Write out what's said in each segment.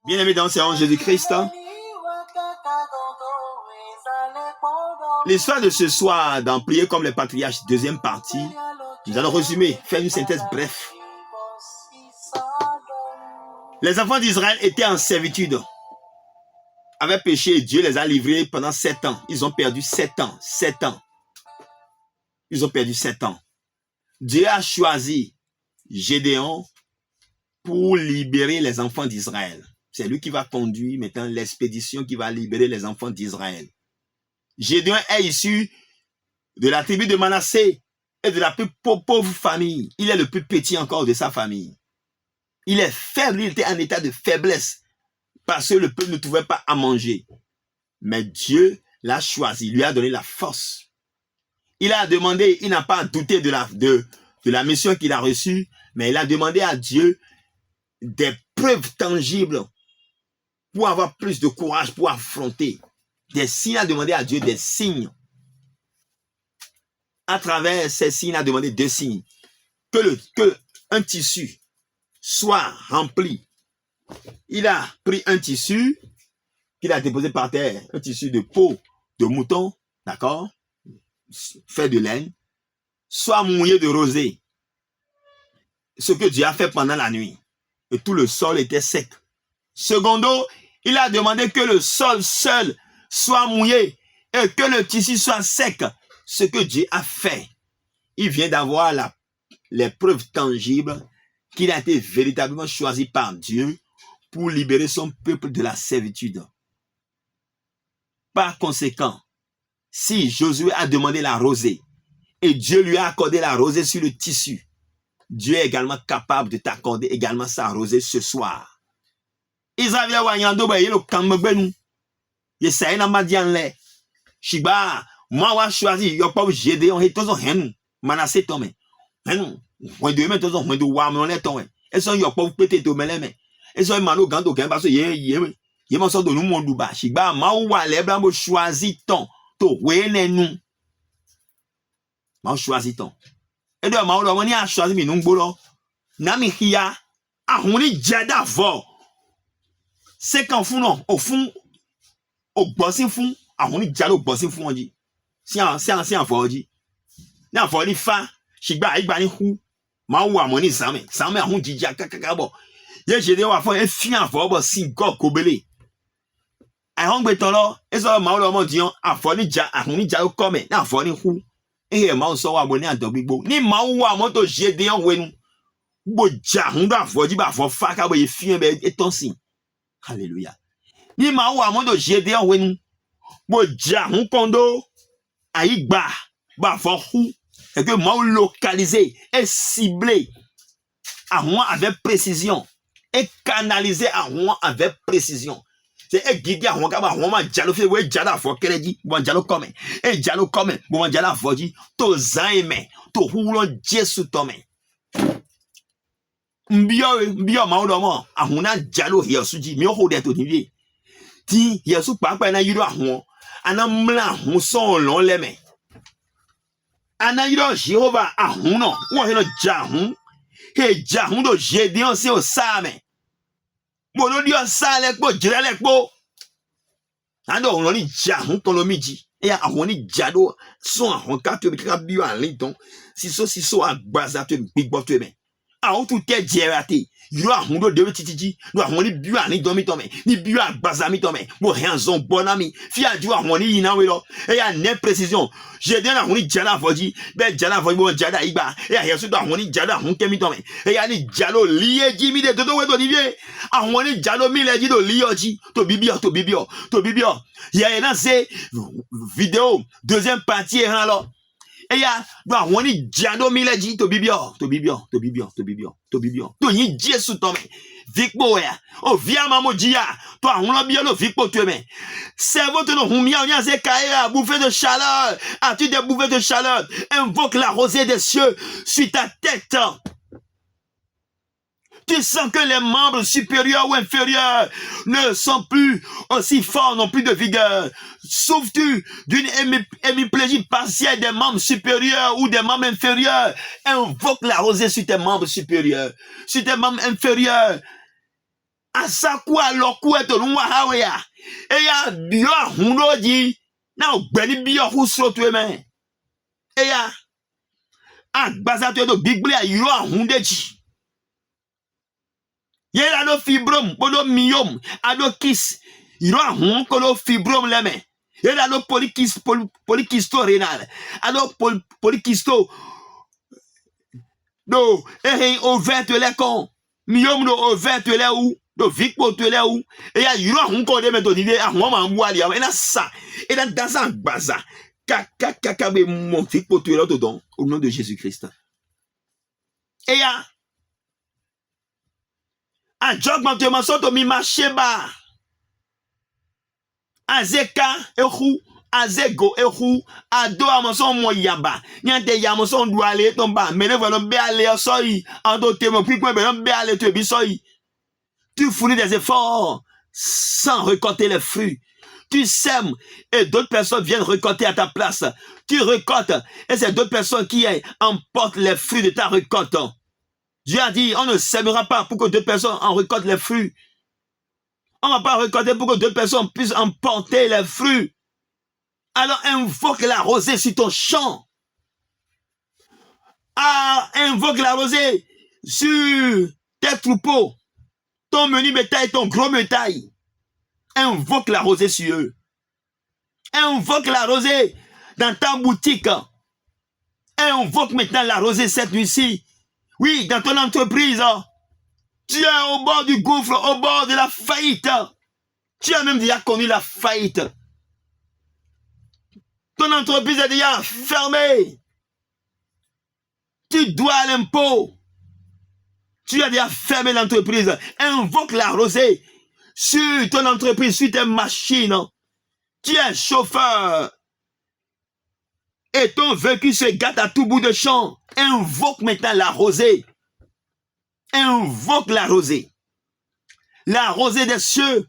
Bien-aimés dans le Seigneur Jésus-Christ, l'histoire de ce soir, dans Prier comme les patriarches, deuxième partie, nous allons résumer, faire une synthèse bref. Les enfants d'Israël étaient en servitude, avaient péché et Dieu les a livrés pendant 7 ans. Ils ont perdu 7 ans. 7 ans. Ils ont perdu 7 ans. Dieu a choisi Gédéon pour libérer les enfants d'Israël. C'est lui qui va conduire maintenant l'expédition qui va libérer les enfants d'Israël. Gédéon est issu de la tribu de Manassé et de la plus pauvre famille. Il est le plus petit encore de sa famille. Il est faible, il était en état de faiblesse parce que le peuple ne trouvait pas à manger. Mais Dieu l'a choisi, lui a donné la force. Il a demandé, il n'a pas douté de la mission qu'il a reçue, mais il a demandé à Dieu des preuves tangibles pour avoir plus de courage pour affronter. Des signes, il a demandé à Dieu des signes. À travers ces signes, il a demandé 2 signes. Que un tissu soit rempli. Il a pris un tissu qu'il a déposé par terre, un tissu de peau de mouton, d'accord, fait de laine, soit mouillé de rosée. Ce que Dieu a fait pendant la nuit. Et tout le sol était sec. Secondo, il a demandé que le sol seul soit mouillé et que le tissu soit sec. Ce que Dieu a fait. Il vient d'avoir les preuves tangibles qu'il a été véritablement choisi par Dieu pour libérer son peuple de la servitude. Par conséquent, si Josué a demandé la rosée et Dieu lui a accordé la rosée sur le tissu, Dieu est également capable de t'accorder également sa rosée ce soir. Israël wa nyando ba yelo kamgbenu. Yesaïe na madianle. Shiba, moi wa choisi yo pa Gédéon et tozo hen Manassé tome. Hen, when de me tozo when do wa me le tome. Et son yo pa pété to meleme. Et son mano gando gen parce ye mo so do nu mondu ba. Shiba ma wa le blanc choisi ton to wene nu. Ma choisi ton. Et de ma o ni a choisi mi nu gbolo. Na mi hia ahuni jada vo. C'est qu'en fond non, au fond au bossin fond, ahuni jalo bossin fond on dit. Si en fort dit. Na fort ni fa, shigba igba ni hu. Ma wa mo ni same ahun jija kakakabo. Ye jede wa fon e fi en fort bo sin go kobele. A hon gbe ton lo, e so ma lo mo dion afo ni ja ahun jalo come, na fort ni hu. E ma so wa bo ni adogbo. Ni ma wa mo to jede on wenu. Bo ja hun da fo ji ba fo fa ka bo ye fi en be etonsin. Alléluia. Ni ma wa mo do Gédéon wenu. Bo ja hun kondo aigba ba fo hu et que ma localiser et cibler à moi avec précision et canaliser à moi avec précision. C'est guider à moi ka ba ma jalo fe we jala fo kereji bon jalo come et jalo come bon jala fo ji to zaime to hulo Jesu tome. Mbio maudomo ahuna jalo yesuji mi ho de to ni ti yesu papa na yiro ahun ana mla ahun so lon leme ana yiro Jehovah ahun no wo he no jahun he jahun do Gédéon se o same mo lo dio sale po jirele po ando on ni jahun to lo miji e ahun ni jado so ahun ka to bi ka bi an linton si so agbaza to bi gbo to me a o tu te jerate yo ahun do de titiji no ahun ni bi ani do mi to me ni bi agbaza mi to me mo he anzon bonami fi aju ahun ni yina we lo e ya ne précision Gédéon ahun ni jala foji be jala foji mo jada igba e ya yesu do ahun ni jada ahun kemi to me e ya ni jalo liye ji mi de to we to ni vie ahun ni jalo mi le ji do liyo ji to bibio ya na se vidéo deuxième partie ran lo. Et ya do woni jado mileji to bibio to yin Jesu to me vikpo ya o via mamojia to ahun lo bio lo vikpo to me cerveau to no humia on se kaira bouffée de chaleur as-tu des bouffées de chaleur invoque la rosée des cieux sur ta tête. Tu sens que les membres supérieurs ou inférieurs ne sont plus aussi forts, n'ont plus de vigueur. Souffres-tu d'une hémiplégie partielle des membres supérieurs ou des membres inférieurs? Invoque la rosée sur tes membres supérieurs. Sur tes membres inférieurs, Asaku aloku etolunwa haweya. Eya bio hundo di. Na ogbeni bio huso tueme. Eya. Agbaza tuedo bigble a yiro hunde ji. Yera no fibrom, podo miom, ado kiss. Yiro hun kono fibrom leme. Yera no polikisto renal. Ado polikisto. Do, ouvert le kon. Miom no ouvert le ou. Do vikpo le ou. E ya yiro hun konde metodide a hun mamwali. E na sa. E na dansa gbaza. Kakabe mon vikpo le dedans. Au nom de Jésus-Christ. E ya. A jogmantement soto mi macheba. Azeka ehu. Azego ehu. Ado amonson moyaba. Nyante yamonson douale tomba. Mene volant be ale soi. Ando temo puis quoi be ale te bisoi. Tu fournis des efforts sans récolter les fruits. Tu sèmes et d'autres personnes viennent récolter à ta place. Tu récoltes et c'est d'autres personnes qui emportent les fruits de ta récolte. Dieu a dit, on ne sèmera pas pour que d'autres personnes en récoltent les fruits. On ne va pas récolter pour que d'autres personnes puissent emporter les fruits. Alors invoque la rosée sur ton champ. Invoque la rosée sur tes troupeaux. Ton menu bétail, ton gros bétail. Invoque la rosée sur eux. Invoque la rosée dans ta boutique. Invoque maintenant la rosée cette nuit-ci. Oui, dans ton entreprise. Tu es au bord du gouffre, au bord de la faillite. Tu as même déjà connu la faillite. Ton entreprise est déjà fermée. Tu dois à l'impôt. Tu as déjà fermé l'entreprise. Invoque la rosée sur ton entreprise, sur tes machines. Tu es chauffeur. Et ton véhicule se gâte à tout bout de champ. Invoque maintenant la rosée. Invoque la rosée. La rosée des cieux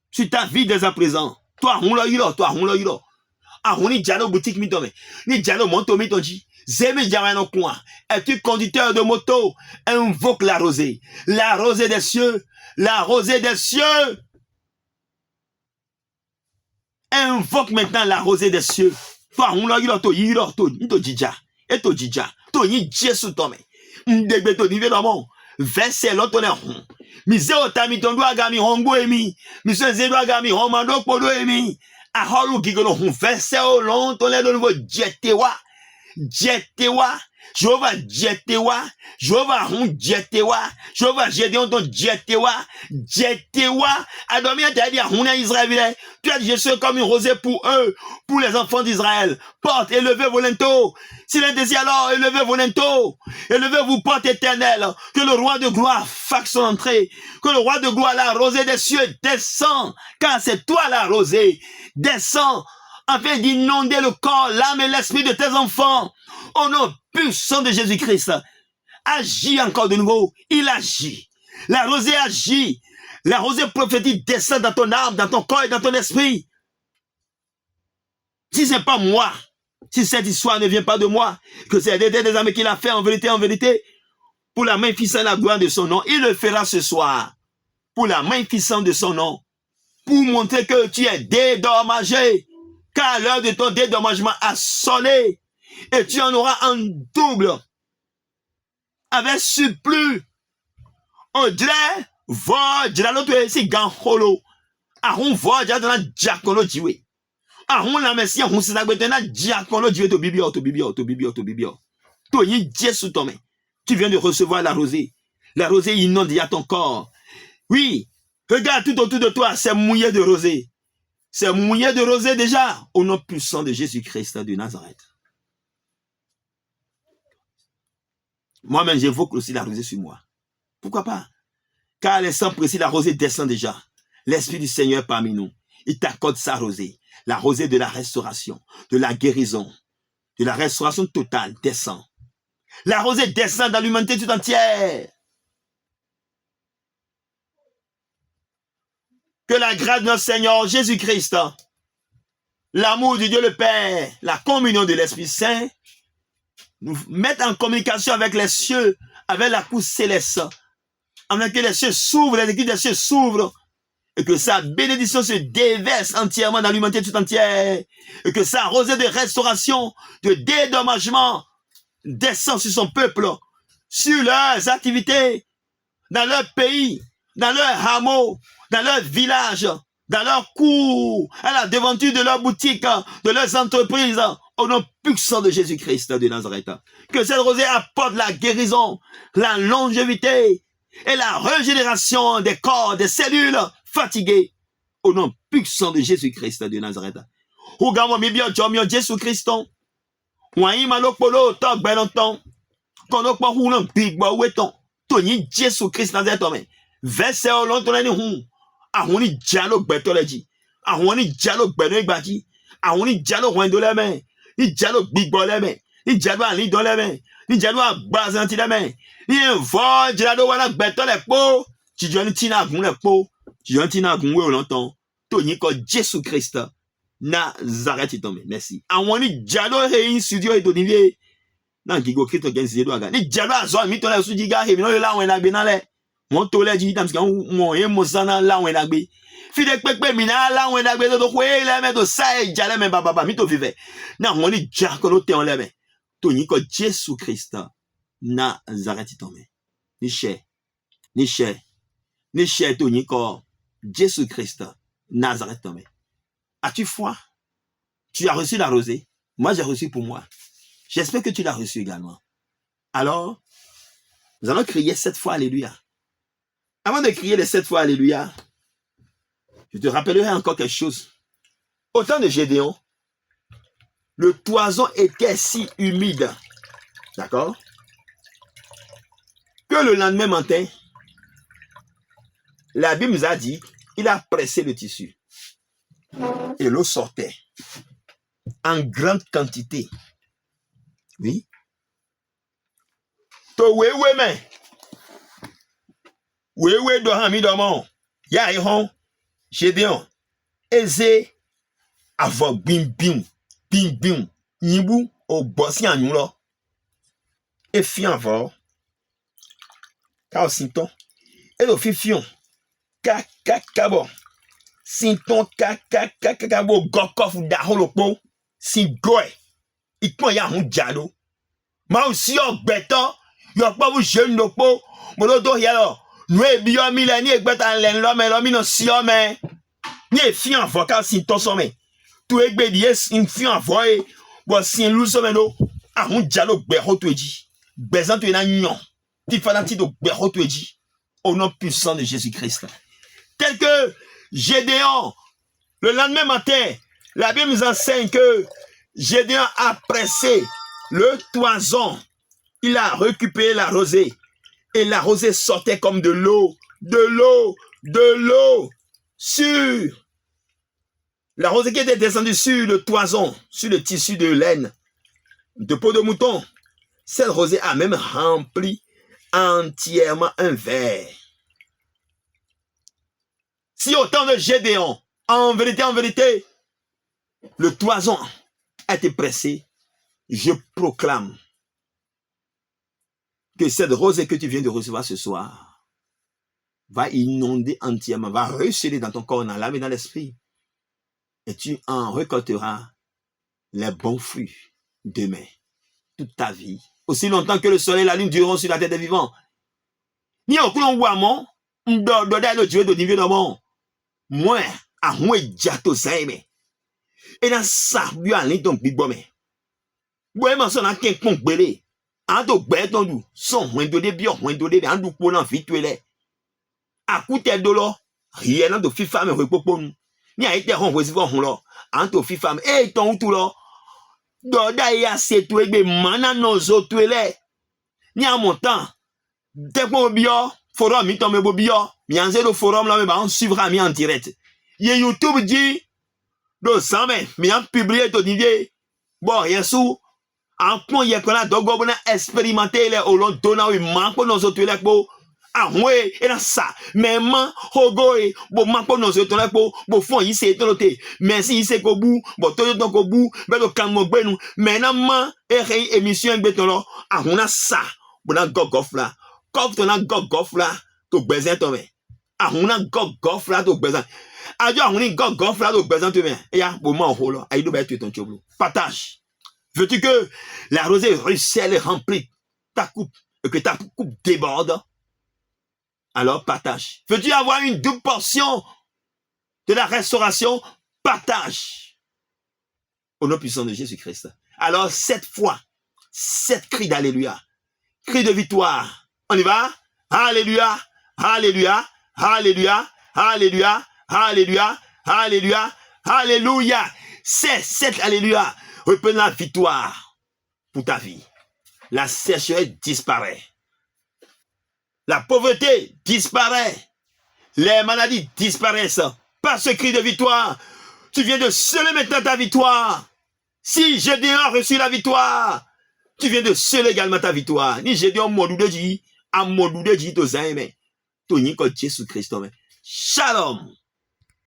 sur ta vie dès à présent. Toi, on l'a eu là. Toi, on l'a eu là. Ah, on est déjà boutique mi tombe. Ni déjà monto mi tonji. Zeme déjà no coin. Es-tu conducteur de moto? Invoque la rosée. La rosée des cieux. La rosée des cieux. Invoque maintenant la rosée des cieux. Toi, on l'a eu là. Toi, il là. Toi, dija. Et toi, dija. Toi, il Jésus tombe. Ndegbe to nive dans verset l'autre on mise otami ton doit gami hongo emi mise ze doit gami homando podo emi a holu gigolo verset o long ton le nouveau jetewa Jehovah jetewa Jehovah hun jetewa Jehovah Gédéon ton jetewa Adomi a dit à hun Israël tu as dit je suis comme une rosée pour eux pour les enfants d'Israël porte élevez vos linteaux s'il est désir alors élevez vos linteaux élevez vos portes éternelles que le roi de gloire fasse son entrée que le roi de gloire la rosée des cieux descend car c'est toi la rosée descend afin d'inonder le corps, l'âme et l'esprit de tes enfants. Au nom puissant de Jésus-Christ, agis encore de nouveau. Il agit. La rosée agit. La rosée prophétique descend dans ton âme, dans ton corps et dans ton esprit. Si ce n'est pas moi, si cette histoire ne vient pas de moi, que c'est des amis qu'il a fait en vérité, pour la magnificence et la gloire de son nom, il le fera ce soir. Pour la magnificence de son nom. Pour montrer que tu es dédommagé. Car l'heure de ton dédommagement a sonné. Et tu en auras en double. Avec surplus. On dirait, l'autre, c'est Ganholo. Ahon voit, dans la diacono diwe. Ahon la messie, ahon c'est la bête, na diacono diwe, to bibio. To yi Dieu sous ton main. Tu viens de recevoir la rosée. La rosée inonde à ton corps. Oui. Regarde tout autour de toi, c'est mouillé de rosée. C'est mouillé de rosée déjà, au nom puissant de Jésus-Christ de Nazareth. Moi-même, j'évoque aussi la rosée sur moi. Pourquoi pas? Car à l'instant précis, la rosée descend déjà. L'Esprit du Seigneur parmi nous. Il t'accorde sa rosée. La rosée de la restauration, de la guérison, de la restauration totale descend. La rosée descend dans l'humanité tout entière. Que la grâce de notre Seigneur Jésus-Christ, l'amour de Dieu le Père, la communion de l'Esprit Saint, nous mettent en communication avec les cieux, avec la cour céleste, afin que les cieux s'ouvrent, les écrits des cieux s'ouvrent, et que sa bénédiction se déverse entièrement dans l'humanité tout entière, et que sa rosée de restauration, de dédommagement descend sur son peuple, sur leurs activités, dans leur pays, dans leur hameau, dans leur village, dans leur cours, à la devanture de leurs boutiques, de leurs entreprises, au nom puissant de Jésus-Christ de Nazareth. Que cette rosée apporte la guérison, la longévité et la régénération des corps, des cellules fatiguées, au nom puissant de Jésus-Christ de Nazareth. Ougamo mi bio jomio Jésus-Christ, wani malopolo to gbelonton, kono po hunan bigbo weton, toni Jésus-Christ Nazareth, verset olonton ni hun, ahuni jalo gbetoleji, ahuni jalo gbeno igbaji, ahuni jalo wendo leme, ni jalo bigbo leme, ni jalo ali do leme, ni jalo agbazanti leme, ni envo jalo wala gbetole po, ti joni tina gun le po, ti joni tina gun we olonton, toni ko Jésus-Christ Nazareth tombe. Merci. Ahuni jalo rein studio edonive, na gigo krito gen zedo aga. Ni jalo azo mi to la su diga he mi no la wen agbe na le. Mon to le ji tam ska mo ye mo sana la wen agbe. Fi de pepe mi na la wen agbe to ko e le me to sa e jale me baba mi to vive. Na mo ni ja ko lo te on le me. To ni ko Jésus Christ Nazareth tombe. Ni che to ni ko Jésus Christ Nazareth tombe. As-tu foi? Tu as reçu la rosée? Moi, j'ai reçu pour moi. J'espère que tu l'as reçu également. Alors, nous allons crier 7 fois Alléluia. Avant de crier les 7 fois Alléluia, je te rappellerai encore quelque chose. Au temps de Gédéon, le toison était si humide, d'accord, que le lendemain matin, la Bible nous a dit, il a pressé le tissu. Et l'eau sortait en grande quantité. Oui. To wewe men. Wewe do hami do mon. Ya ihon. Gédéon. Eze. Avant bim bim. Bim bim. Nibu o bossi anyou lo. E fi avant. Ka o sinton. E do fi fion. Bon. Sinton bo gokof da holopo. Sin goe. Ikpon ya hun jalo. Ma aussi o gbeton. Yo pa bu jeune no po. Mo lo do yalo. Nwe bi yo mi le ni egbetan len lo me lo mi no si yo me. Ni e fi an vocal sinton so me. Tu egbe di sin fi an voe. Bo sin lu so me no. A hun jalo gbe ho to eji. Bezan to na nyon. Ti fana ti do gbe ho to eji. Au nom puissant de Jésus-Christ. Tel que Gédéon, le lendemain matin, la Bible nous enseigne que Gédéon a pressé le toison. Il a récupéré la rosée. Et la rosée sortait comme de l'eau. De l'eau. Sur la rosée qui était descendue sur le toison, sur le tissu de laine, de peau de mouton. Cette rosée a même rempli entièrement un verre. Si au temps de Gédéon, en vérité, le toison a été pressé, je proclame que cette rosée que tu viens de recevoir ce soir va inonder entièrement, va recéler dans ton corps, dans l'âme et dans l'esprit. Et tu en récolteras les bons fruits demain, toute ta vie. Aussi longtemps que le soleil et la lune dureront sur la tête des vivants. Ni au coulon ou à mon, d'odeur le Dieu de niveau de mon. Moi, à moi, jato saime. Et dans ça, lui a l'idon bibome. Boye man son a ken kon gbele. An to gbe ton du, son wendo de bio, wendo de an du polan fitwele. A koute do lo, rien to fi femme repopo nu. Ni a ite hon wezi hon lo, an to fi femme e ton tout lo. Do da ya se to egbe mana no zo twele. Ni a montant. Te ko bio, forum mi tombe bo bio. Mi anze do forum la me ba on suivra mi en direct. Ye YouTube dit do sambe, mi an publier to divie. Bon, yesu en point y a qu'on a dogo bona expérimenter les olon dona oui manko nos autres les po ah ouais et là ça même hogo e bo manko nos autres les po bo fond y c'est toloté mais si c'est ko bou bo to don ko bou be do kan mo gbenu maintenant et émission beton lo ah on a ça bona gogof là comme ton a gogof là to besoin to me. A huna go flat to besoin. A jo huni go flat to besoin to me. Et ya moment holo, a ido ba tu ton choblo. Partage. Veux-tu que la rosée ruisselle et remplit ta coupe et que ta coupe déborde? Alors partage. Veux-tu avoir une double portion de la restauration? Partage. Au nom puissant de Jésus-Christ. Alors, 7 fois, 7 cris d'alléluia. Cris de victoire. On y va? Alléluia, alléluia, alléluia, alléluia, alléluia, alléluia, alléluia. C'est 7 alléluia. Reprends la victoire pour ta vie. La sécheresse disparaît. La pauvreté disparaît. Les maladies disparaissent. Par ce cri de victoire, tu viens de sceller maintenant ta victoire. Si Gédéon a reçu la victoire, tu viens de sceller également ta victoire. Ni Gédéon modou de J, à modou de J, to zaime. To n'y ko Jésus Christ. Shalom.